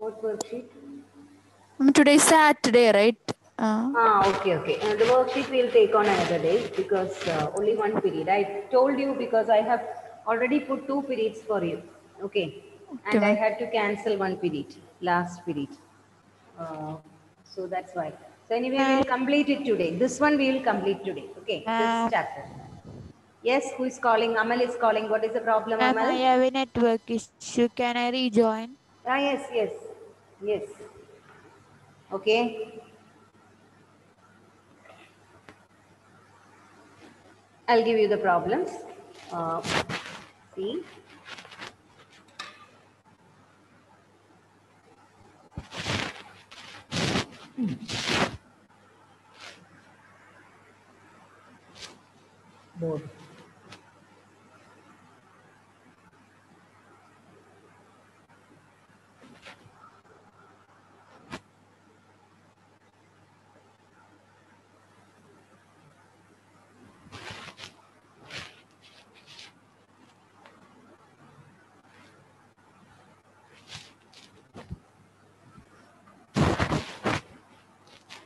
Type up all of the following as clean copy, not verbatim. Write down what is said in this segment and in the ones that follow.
What worksheet? Today is Saturday, right? Okay. The worksheet we'll take on another day because only one period. I told you because I have already put 2 periods for you. Okay. Okay, And I ma'am. had to cancel one period, last period. So that's why. So anyway, we'll complete it today. This one we will complete today. Okay. This chapter. Yes, who is calling? Amal is calling. What is the problem, Ma'am, I Amal? have a network issue. Can I rejoin? Ah, yes. Okay. I'll give you the problems. See. Board.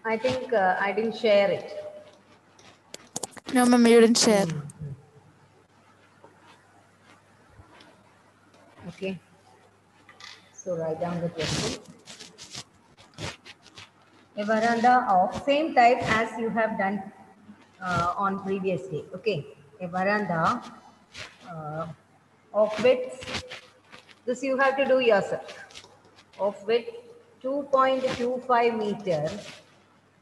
I think I didn't share it. No, ma'am, you didn't share. Okay. So write down the question. A veranda of same type as you have done on previous day. Okay. A veranda of width. This you have to do yourself. Of width 2.25 meter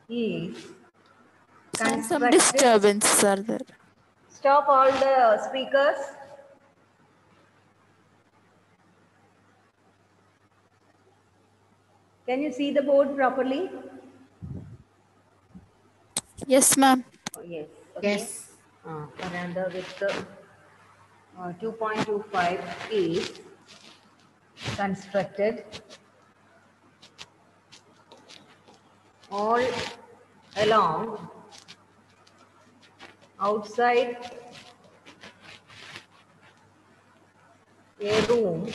is Some constructed. disturbances are there. Stop all the speakers. Can you see the board properly? Yes, ma'am. Oh, yes. Okay. Yes. Veranda with 2.25 is constructed all along outside a room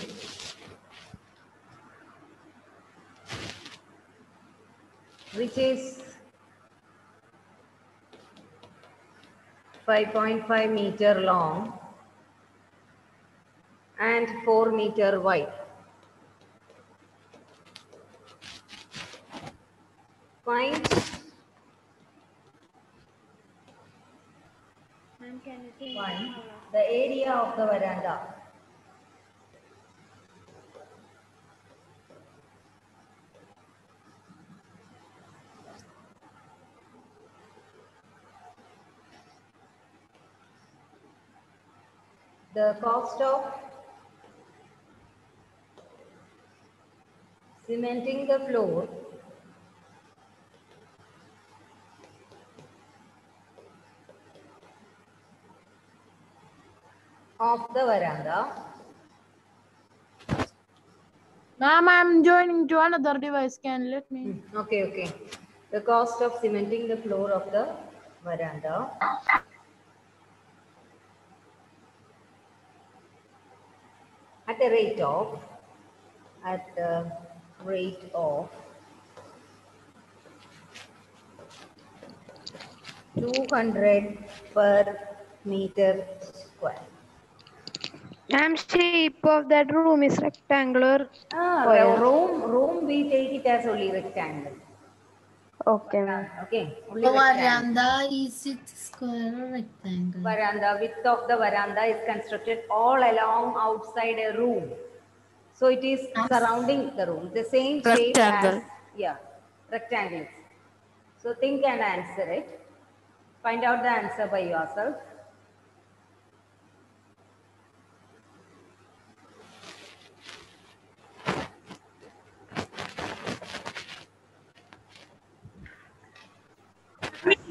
which is 5.5 meter long and 4 meter wide. Find the area of the veranda. The cost of cementing the floor of the veranda. Ma'am, I'm joining to another device. Can you let me? Okay. The cost of cementing the floor of the veranda at the rate of 200 per meter square. Ma'am, shape of that room is rectangular. Room we take it as only rectangle. Okay, ma'am. Okay, only rectangle. Veranda is it square or rectangle? Veranda, width of the veranda is constructed all along outside a room. So it is surrounding the room, the same shape as, Rectangle. rectangle. So think and answer it. Find out the answer by yourself.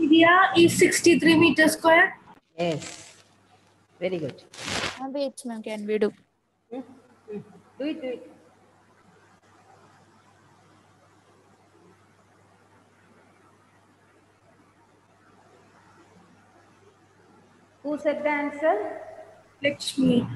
Area is 63 meters square. Yes, very good. Wait, ma'am, can we do? Do it. Who said the answer? Lakshmi.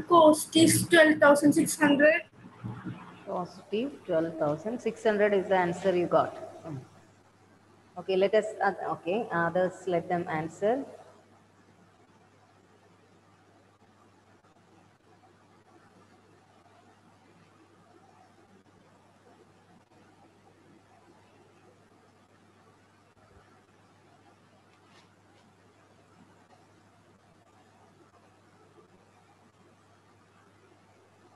Cost is 12,600. Positive 12,600 is the answer you got. Okay, let us, okay, others let them answer.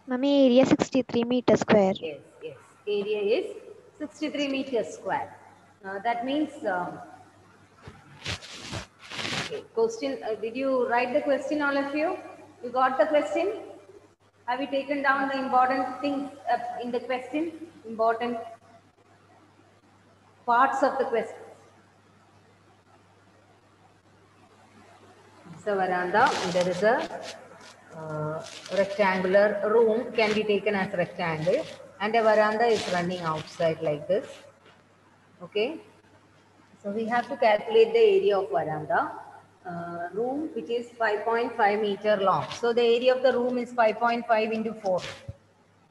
Mummy, area 63 meters square. Yes, yes. Area is 63 meters square. That means, okay, question, did you write the question, all of you? You got the question? Have you taken down the important things in the question? Important parts of the question. It's a veranda. There is a rectangular room, can be taken as rectangle, and a veranda is running outside like this. Okay. So we have to calculate the area of veranda. Room which is 5.5 meter long. So the area of the room is 5.5 into 4.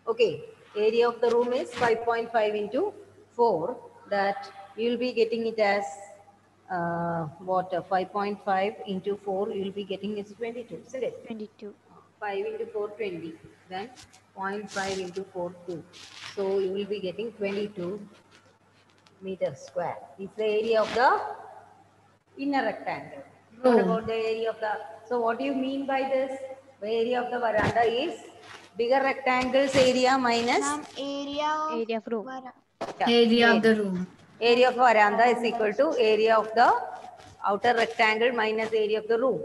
Okay. Area of the room is 5.5 into 4. That you will be getting it as what? 5.5 into 4. You will be getting it 22. Isn't it? 22. 5 into 4, 20. Then 0.5 into 4, 2. So you will be getting 22 meters square. It's the area of the inner rectangle. What about the area of the, so what do you mean by this? The area of the veranda is bigger rectangle's area minus Area of room. Area of the room. area of veranda is equal to area of the outer rectangle minus area of the room.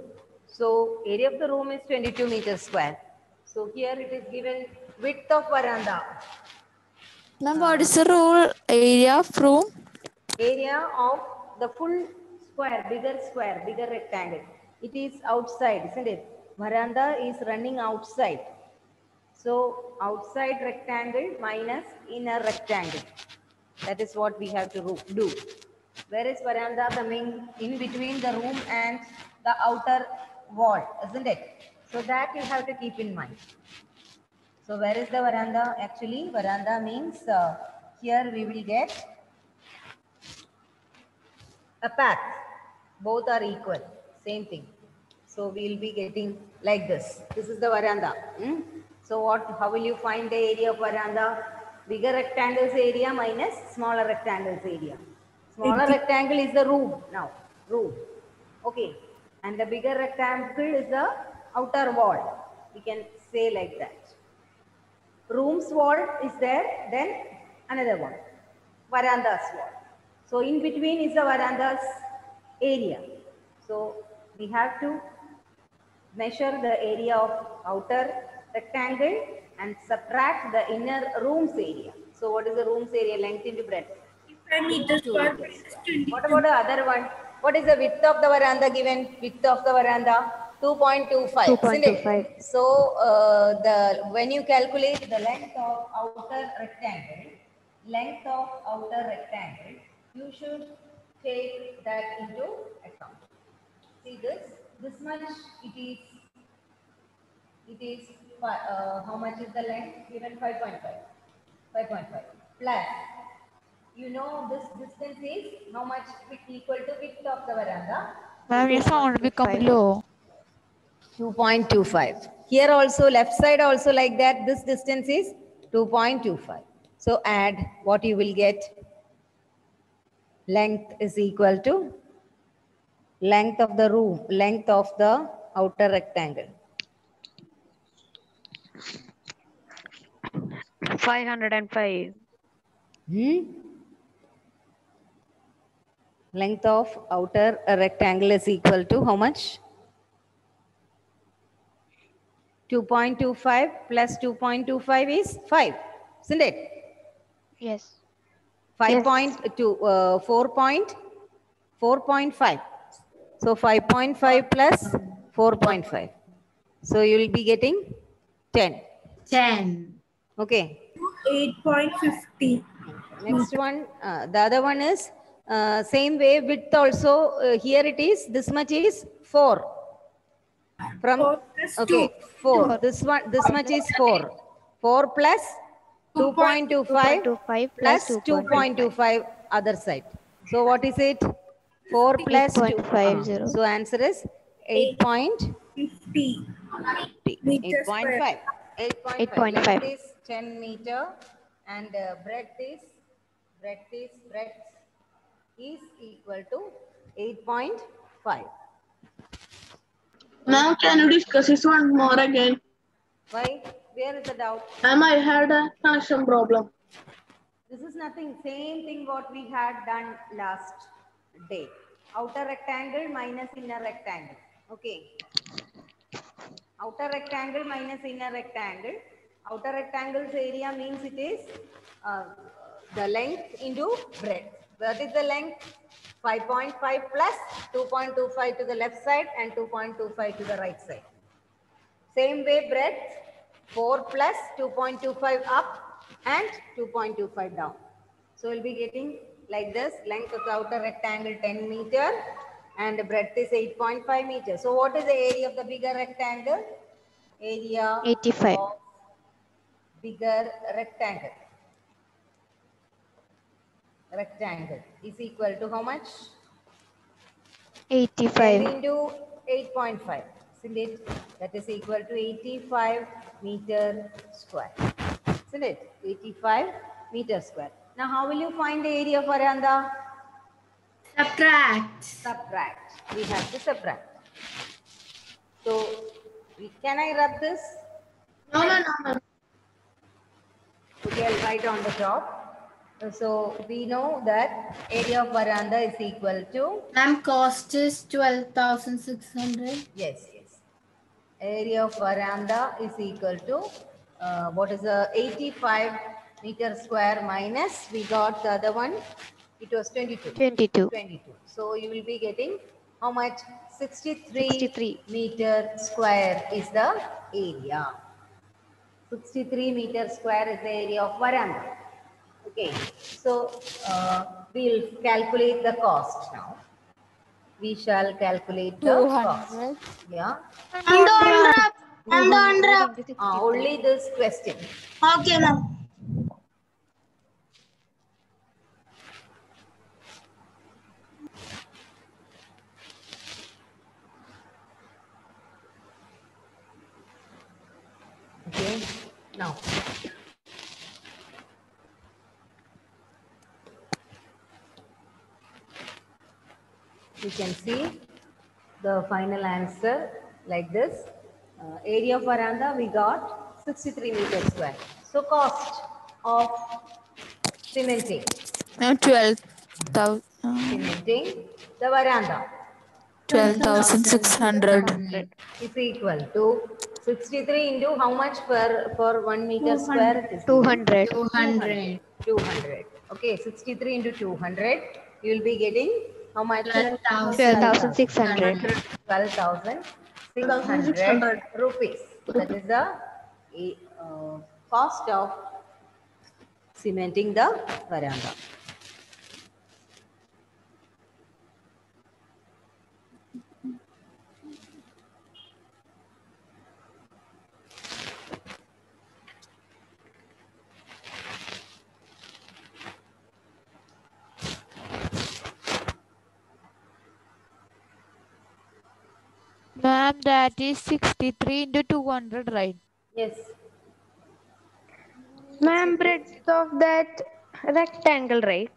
So area of the room is 22 meters square. So here it is given width of veranda. Ma'am, what is the rule area of room? Area of the full square, bigger rectangle. It is outside, isn't it? Veranda is running outside. So outside rectangle minus inner rectangle. That is what we have to do. Where is veranda coming? In between the room and the outer wall, isn't it? So that you have to keep in mind. So where is the veranda? Actually, veranda means here we will get a path. Both are equal, same thing. So we will be getting like this. This is the veranda. So what? How will you find the area of veranda? Bigger rectangle's area minus smaller rectangle's area. Smaller rectangle is the room now. Room. Okay. And the bigger rectangle is the outer wall. We can say like that. Room's wall is there, then another one. Veranda's wall. So in between is the veranda's area. So we have to measure the area of outer rectangle and subtract the inner room's area. So what is the room's area? Length into breadth. 5 meters square. What about the other one? What is the width of the veranda given? Width of the veranda 2.25. 2.25. So when you calculate the length of outer rectangle, you should take that into account. See this much it is how much is the length given? 5.5 plus, you know, this distance is how much equal to width of the veranda? Ma'am, your sound become low. 2.25. Here also left side also like that, this distance is 2.25. So add what you will get. Length is equal to length of the room, length of the outer rectangle. 505. Length of outer rectangle is equal to how much? 2.25 plus 2.25 is 5, isn't it? Yes. 5.2, 4.5. So 5.5 plus 4.5. So you will be getting 10. 10. Okay. 8.50. Next one, the other one is same way width also. Here it is, this much is 4. From 4 plus okay, 2. 4. This one, this much is 4. 4 plus 2.25 2.25 plus plus 2.25 other side. So what is it? 4 plus 2. 8.50. So answer is 8.50. 50 meter square. 8.5. 8.5. 8.5. Length is 10 meter and breadth is equal to 8.5. Now can you discuss this one more again? Why? Where is the doubt? I had a connection problem. This is nothing. Same thing what we had done last day. Outer rectangle minus inner rectangle. Okay. Outer rectangle minus inner rectangle. Outer rectangle's area means it is the length into breadth. What is the length? 5.5 plus 2.25 to the left side and 2.25 to the right side. Same way breadth, 4 plus 2.25 up and 2.25 down. So we'll be getting like this, length of the outer rectangle 10 meter and the breadth is 8.5 meters. So what is the area of the bigger rectangle? Area 85. of bigger rectangle. Rectangle is equal to how much? 10 85. into 8.5, isn't it? That is equal to 85 meter square, isn't it? 85 meter square. Now, how will you find the area of veranda? Subtract. Subtract. We have to subtract. So, can I rub this? No. Okay, I'll write on the top. So, we know that area of veranda is equal to, Ma'am, cost is 12,600. yes. Area of veranda is equal to what is the 85 meter square minus we got the other one, it was 22. 22. So you will be getting how much? 63 63. meter square is the area. 63 meter square is the area of veranda. Okay, so we'll calculate the cost now. We shall calculate the cost. 200. Yeah. I'm the under. Into 63. Only this question. Okay, ma'am. Okay. Now. You can see the final answer like this. Area of veranda we got 63 meters square. So cost of cementing. No, 12,000. Cementing the veranda 12,600. is equal to 63 into how much for 1 meter square? It is 200. 200. 200. Okay, 63 into 200. You will be getting how much? 12,600. 12,600 rupees. That is the cost of cementing the veranda. Ma'am, that is 63 into 200, right? Yes. Ma'am, breadth of that rectangle, right?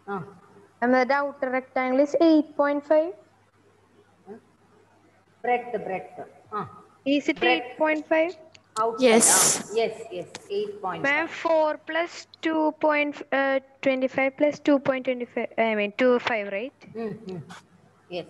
Ah. And the outer rectangle is 8.5. Breadth. Is it Breadth 8.5? outside. Yes. Yes. 8.5. Ma'am, 4 plus 2.25 plus 2.25, I mean 25, right? Yes.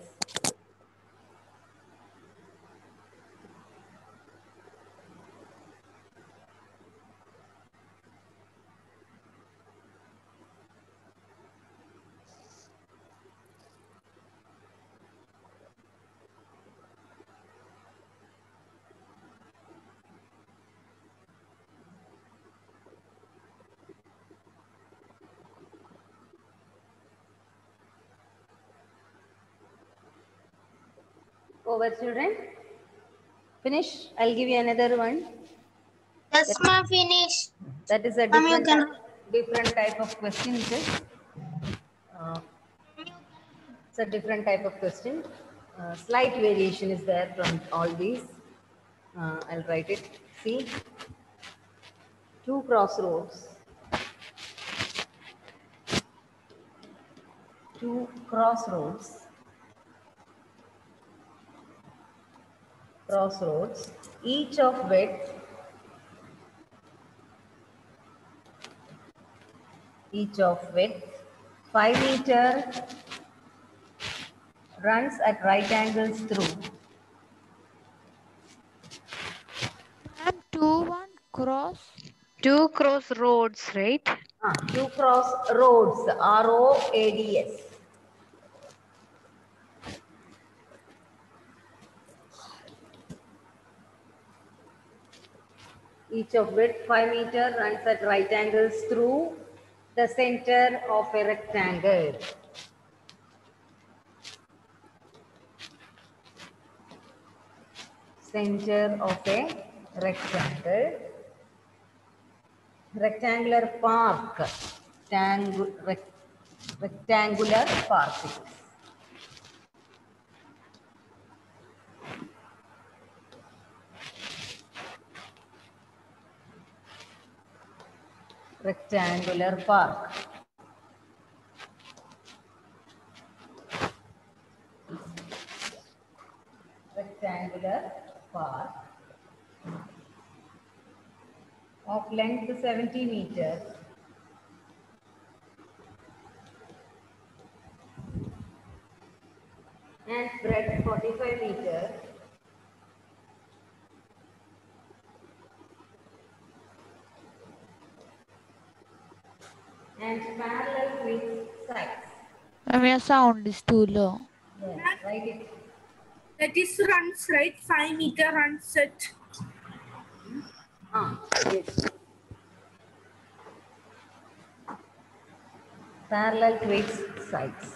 Over, children. Finish? I'll give you another one. Yes, ma'am, finish. That is a Ma'am, you different type of question. It is. It's a different type of question. Slight variation is there from all these. I'll write it. See, two crossroads. Two crossroads. Crossroads. Each of width. Each of width 5 meter, runs at right angles through. Ma'am, 2-1 cross. Two crossroads, right? Two cross roads, ROADS. Each of width 5 meter, runs at right angles through the center of a rectangle. Center of a rectangle. Rectangular park. Rectangular park. Rectangular park. Rectangular park of length 70 meters. And breadth 45 meters. And parallel with sides. Ma'am, your sound is too low. Yes, write it. That is runs right 5 meter run set. Yes. Parallel to its sides.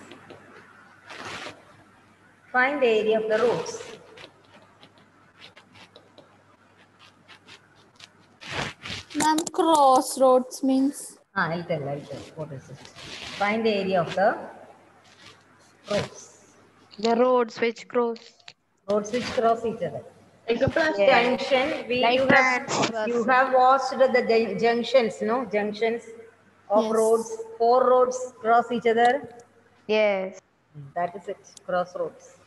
Find the area of the roads. Ma'am, crossroads means I'll tell. What is it? Find the area of the roads. The roads which cross. Roads which cross each other. Like a plus Junction. You have watched the junctions, no? Junctions of Yes. roads. 4 roads cross each other. Yes. That is it. Crossroads.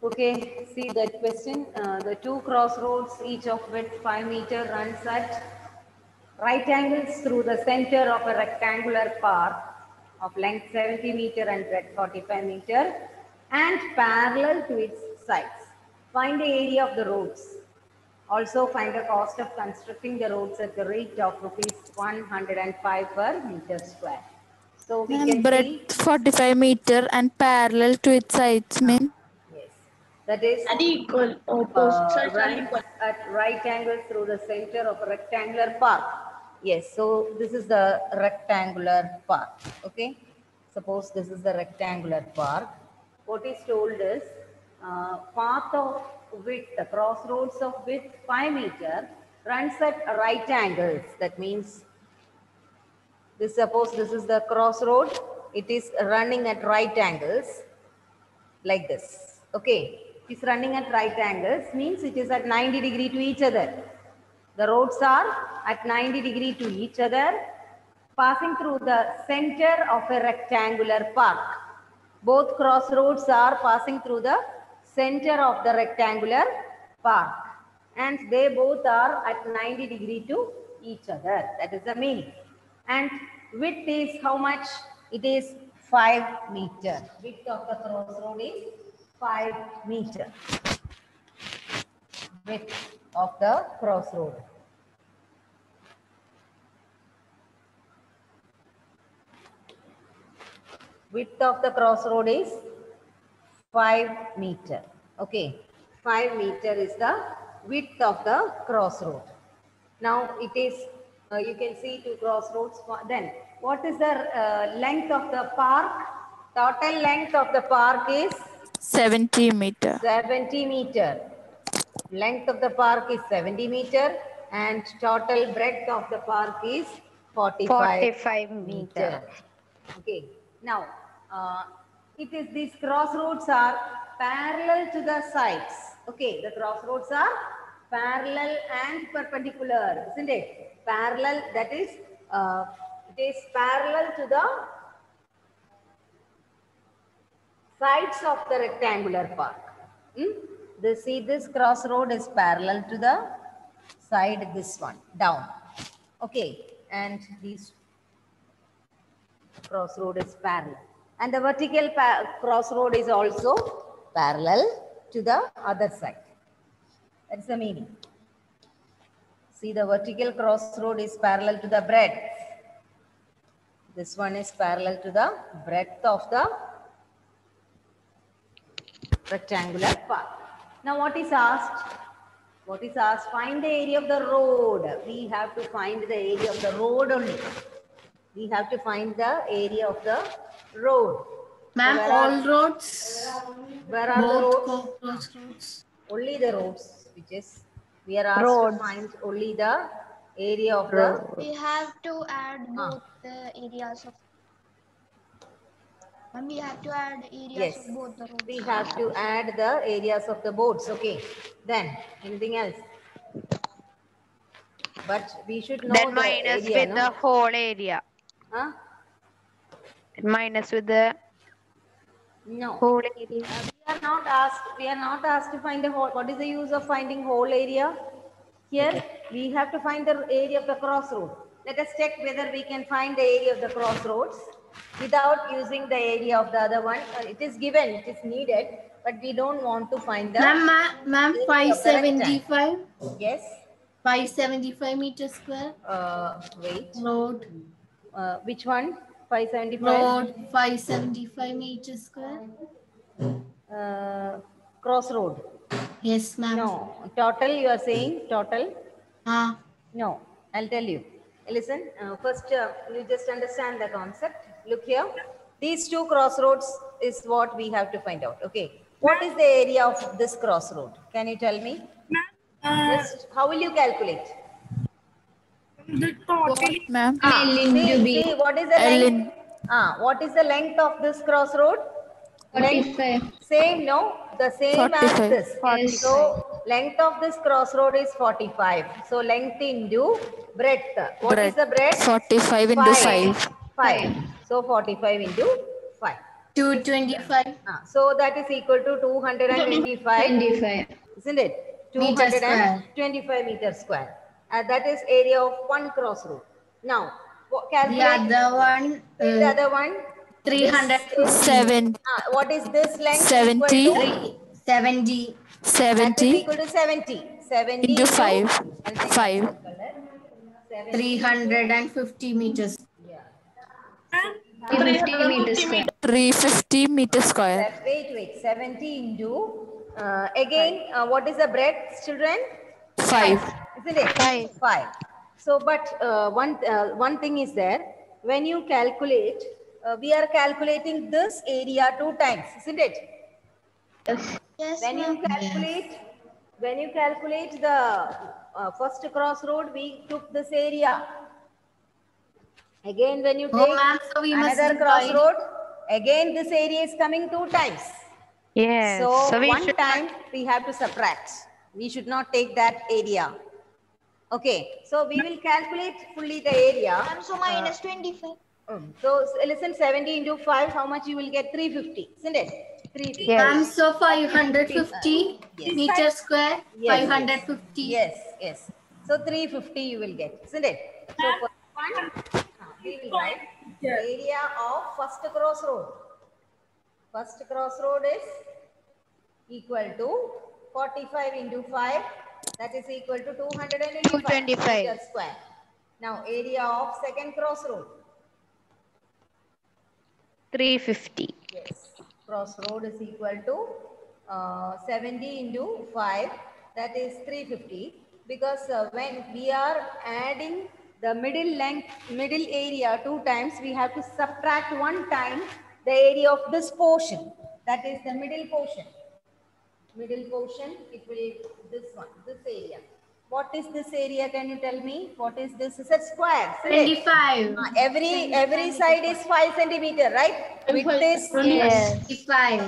Okay, see that question. The two crossroads, each of width 5 meter, runs at right angles through the center of a rectangular park of length 70 meter and breadth 45 meter and parallel to its sides. Find the area of the roads. Also find the cost of constructing the roads at the rate of rupees 105 per meter square. So we ma'am, can see. breadth 45 meter and parallel to its sides mean Yes, that is Unequal. Opposite sides are runs equal. at right angles through the center of a rectangular park. Yes, so this is the rectangular park. Okay, suppose this is the rectangular park. What is told is path of width, the crossroads of width 5 meter runs at right angles. That means this, suppose this is the crossroad, it is running at right angles like this. Okay, it is running at right angles means it is at 90 degree to each other. The roads are at 90 degree to each other, passing through the center of a rectangular park. Both crossroads are passing through the center of the rectangular park and they both are at 90 degree to each other. That is the meaning. And width is how much? It is 5 meter. Width of the crossroad is 5 meter. width of the crossroad. Width of the crossroad is 5 meter. Okay, 5 meter is the width of the crossroad. Now it is, you can see two crossroads. Then what is the length of the park? Total length of the park is 70 meter. 70 meter. Length of the park is 70 meter and total breadth of the park is 45 meter. Okay. Now, these crossroads are parallel to the sides. Okay, the crossroads are parallel and perpendicular, isn't it? Parallel, that is, it is parallel to the sides of the rectangular park. See, this crossroad is parallel to the side, this one, down. Okay, and this crossroad is parallel. And the vertical crossroad is also parallel to the other side. That's the meaning. See, the vertical crossroad is parallel to the breadth. This one is parallel to the breadth of the rectangular park. Now what is asked? What is asked? Find the area of the road. We have to find the area of the road only. We have to find the area of the road. Ma'am, So all roads. where are the roads? Crossroads. Only the roads, which is, we are asked to find only the area of the We have to add both the areas of. And we have to add areas Yes, of both the roads. we have to add the areas of the boards. Okay, then anything else? But we should know Then the minus area, with no? the whole area. Huh? Minus with the No. whole area. We are not asked to find the whole. What is the use of finding whole area? Here we have to find the area of the crossroad. Let us check whether we can find the area of the crossroads without using the area of the other one. It is given, it is needed, but we don't want to find the Ma'am, area of the rectangle. 575. Yes. 575 meters square. Wait. Road. Which one? 575. Road 575 meters square. Crossroad. Yes, ma'am. No. Total, you are saying total? No. I'll tell you. Listen, first you just understand the concept. Look here. These two crossroads is what we have to find out. Okay. What is the area of this crossroad? Can you tell me? Just how will you calculate? The total. Ma'am. See, what is the L length? What is the length of this crossroad? 45. Same, no? The same 45. as this. Yes. So, length of this crossroad is 45. So, length into breadth. What is the breadth? 45 into 5. 5. So, 45 into 5. 225 So, that is equal to 225. 25. Isn't it? Meter square. 225 meters square. That is area of one crossroad. Now, the calculate other one the other one. 350 7. What is this length? 70. Equal to? 70 That is 70 equal to 70. 70 into 5. I'll take 5. color. 70. 350 meters. 350 meters square. 350 meter square. Wait. 70 into, again, what is the breadth, children? 5. Isn't it? 5. So, but one thing is there. When you calculate, we are calculating this area 2 times, isn't it? Yes, When you calculate the first crossroad, we took this area. Again, when you take ma'am, so we must another divide. crossroad, again this area is coming 2 times. Yes. So, we one should time we have to subtract. We should not take that area. Okay, so we will calculate fully the area. So minus 25. So listen, 70 into 5, how much you will get? 350, isn't it? 350. Ma'am, so 550 Yes. meters square. Yes, 550. Yes. So 350 you will get, isn't it? So for one, we will write the area of first crossroad. First crossroad is equal to 45 into 5, That is equal to 225 meters square. Now area of second crossroad. 350. Yes, crossroad is equal to 70 into 5, that is 350. Because when we are adding the middle length, middle area 2 times, we have to subtract 1 time the area of this portion. That is the middle portion. Middle portion, it will this one, this area. What is this area? Can you tell me? What is this? It's a square. 25. Every side is 5 centimeter, right? Width is 25.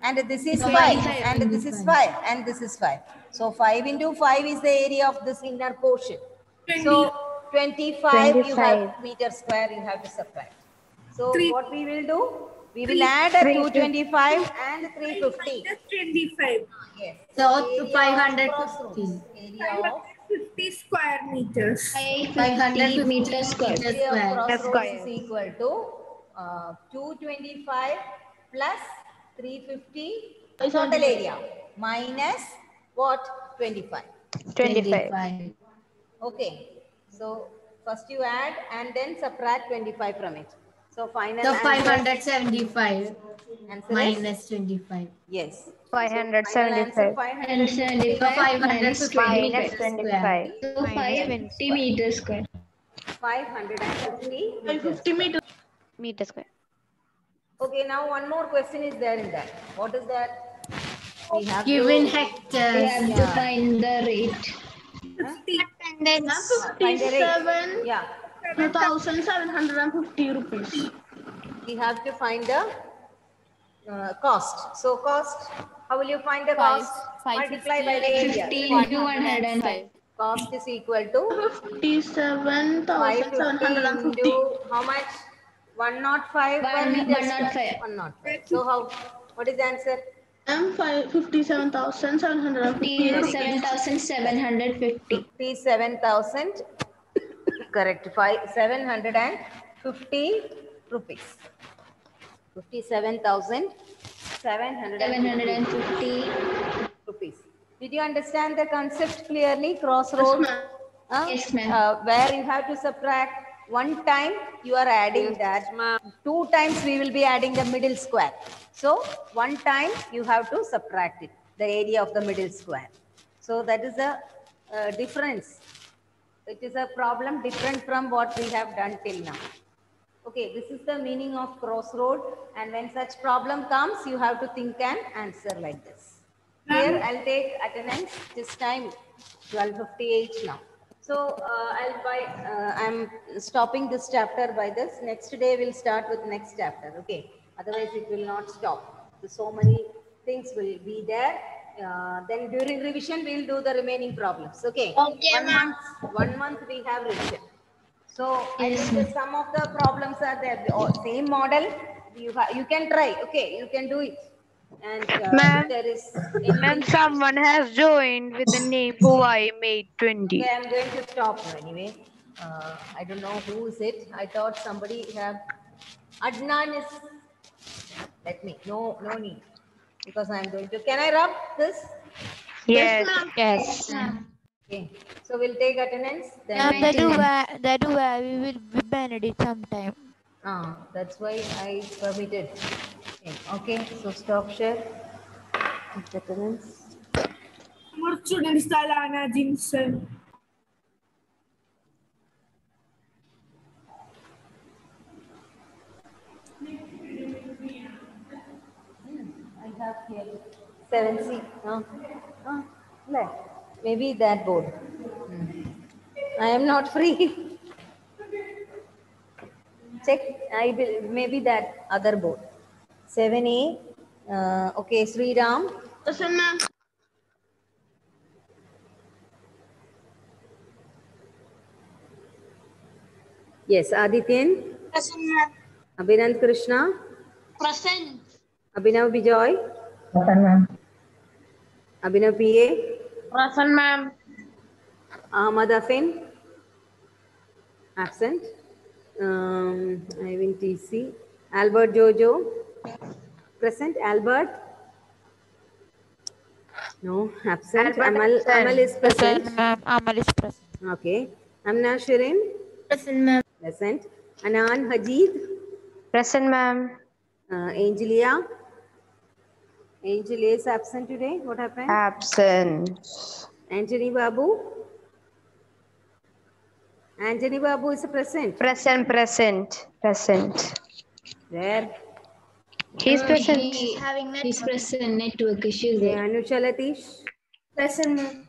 and this is 5 and this is 5 and this is 5. So 5 into 5 is the area of this inner portion. So 25 you have meter square you have to subtract. So what we will do? We will add a 225 and 350. Minus 25. Yes. So Area of 550. crossroads. Area of 50 square meters. 550 meters square. area of crossroads is equal to 225 plus 350 total area minus what? 25. 25. Okay. So first you add and then subtract 25 from it. So final So answer, 575 answer is minus 25. yes. 575. 575. So 550 Minus meters 25. square. So 550 meters square. 550 meters. Meter square. Okay, now one more question is there in that. What is that? We have Given to hectares. To find the rate. find the rate. Yeah, 2,750 rupees. we have to find the cost. So cost, how will you find the cost? Multiply by the area. 50 into 105. Cost is equal to 550 57,750. into how much? 105 per meter square. 105. 105. So how? What is the answer? 57,750. 57,750. 57,000. Correct. 750 rupees. 57,750 rupees. Did you understand the concept clearly? Crossroad. Yes, ma'am. Where you have to subtract 1 time, you are adding that. 2 times we will be adding the middle square. So 1 time you have to subtract it, the area of the middle square. So that is a difference. It is a problem different from what we have done till now. Okay, this is the meaning of crossroad, and when such problem comes, you have to think and answer like this. Here, I'll take attendance. This time, 12:58 now. So, I'm stopping this chapter by this. Next day, we'll start with next chapter. Okay, otherwise it will not stop. So many things will be there. Then during revision, we'll do the remaining problems. Okay. Okay, 1 month we have revision. So I think some of the problems are there. Same model. You can try. Okay, you can do it. And Ma'am, there is. Ma'am, someone has joined with the name Huawei Mate 20. Okay, I'm going to stop now anyway. I don't know who is it. I thought somebody have. Adnan is. Let me. No need. Because I'm going to. Can I rub this? Yes. Yes. Okay. So we'll take attendance. Then That where we will be banned it sometime. That's why I permitted. Okay. So stop share. Attendance. More students Talana Jinson. I have here 7C. Maybe that board. I am not free. Check. Maybe that other board. 7A. Okay, Sriram. Listen, ma'am. Yes, Adityan. Abhinand Krishna. Present. Abhinav Bijoy. Abhinav PA. Present, ma'am. Ahmad Afin. Absent. Ivan TC. Albert Jojo. Present. Albert. No, absent. Albert Amal, absent. Amal is present. Present, ma'am. Amal is present. Okay. Amna Shirin, Present, ma'am. present. Anan Hajid, Present, ma'am. Angelia. Angelia is absent today. What happened? Absent. Anthony Babu. Anthony Babu is present. Present, present, present. There. He's present. He's having He's network. present. Network issues. Okay, Anusha Latish. Present, ma'am.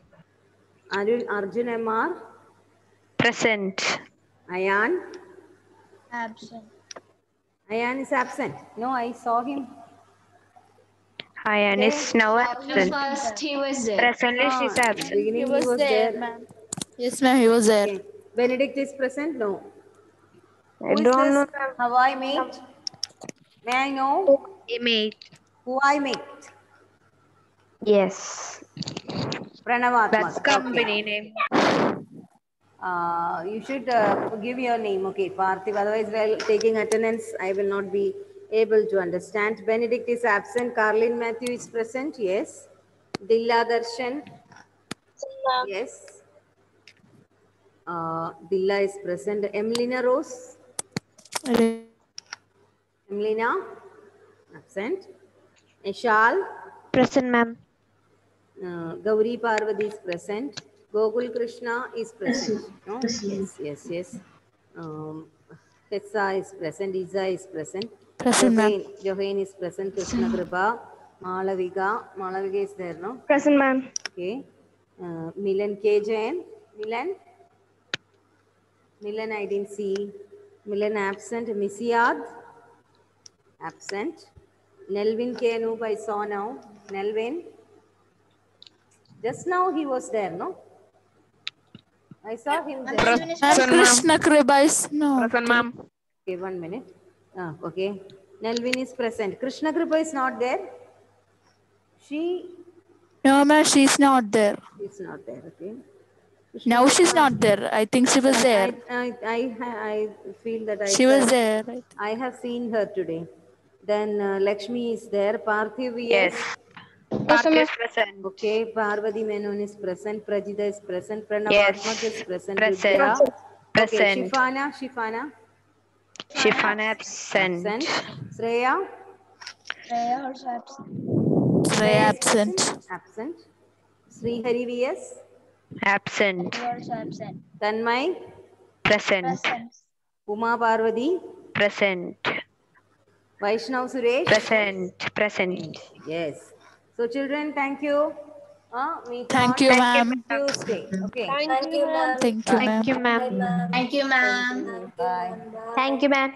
Arjun MR. Present. Ayan. Absent. Ayan is absent. No, I saw him. Ayan is now absent. First, he was there. Presently, she's absent. Beginning he was there. ma'am. Yes, ma'am, he was there. Okay. Benedict is present? No. I Who is don't know. this Hawaii mate? May I know Mate. who I mate? Yes. Pranavatma. That's company name. You should give your name, okay, Parthiv. Otherwise, while taking attendance, I will not be able to understand. Benedict is absent. Carlin Matthew is present. Yes. Dilla Darshan. Yes. Dilla is present. Emelina Rose. Emelina. Absent. Ishal. Present, ma'am. Gauri Parvati is present. Gokul Krishna is present. No? Yes. Hetsa is present. Isa is present. Present, ma'am. Johain is present. Krishna Kripa. Malavika. Malavika is there, no? Present, ma'am. Okay. Milan K. Jain. Milan, I didn't see. Milan absent. Misiad. Absent. Nelvin K. Anoop, I saw now. Nelvin. Just now he was there, no? I saw him there. Ma'am, Krishna Kriba is no. Present, ma'am. Okay, 1 minute. Okay. Nelvin is present. Krishna Kripa is not there. She No, ma'am, she's not there. is not there. Okay. Now she's not there. I think she was there. I feel that She was there. Right? I have seen her today. Then Lakshmi is there. Parthiv Yes. Parthiv is present. Okay. Parvati Menon is present. Prajita is present. Yes. Pranavatmak is present. Present. Rudra. Okay. Present. Shifana. Shifan absent. Absent. Shreya. Freya also absent. Shreya absent. Absent. Srihari VS. Absent. He also absent. Tanmay. Present. Present. Uma Parvati. Present. Vaishnav Suresh. Present. Present. Yes. So children, thank you. Meet Thank on you, ma'am. Tuesday. Okay. Thank you, ma'am. Thank you, ma'am. Thank you, ma'am. Bye. Thank you, ma'am.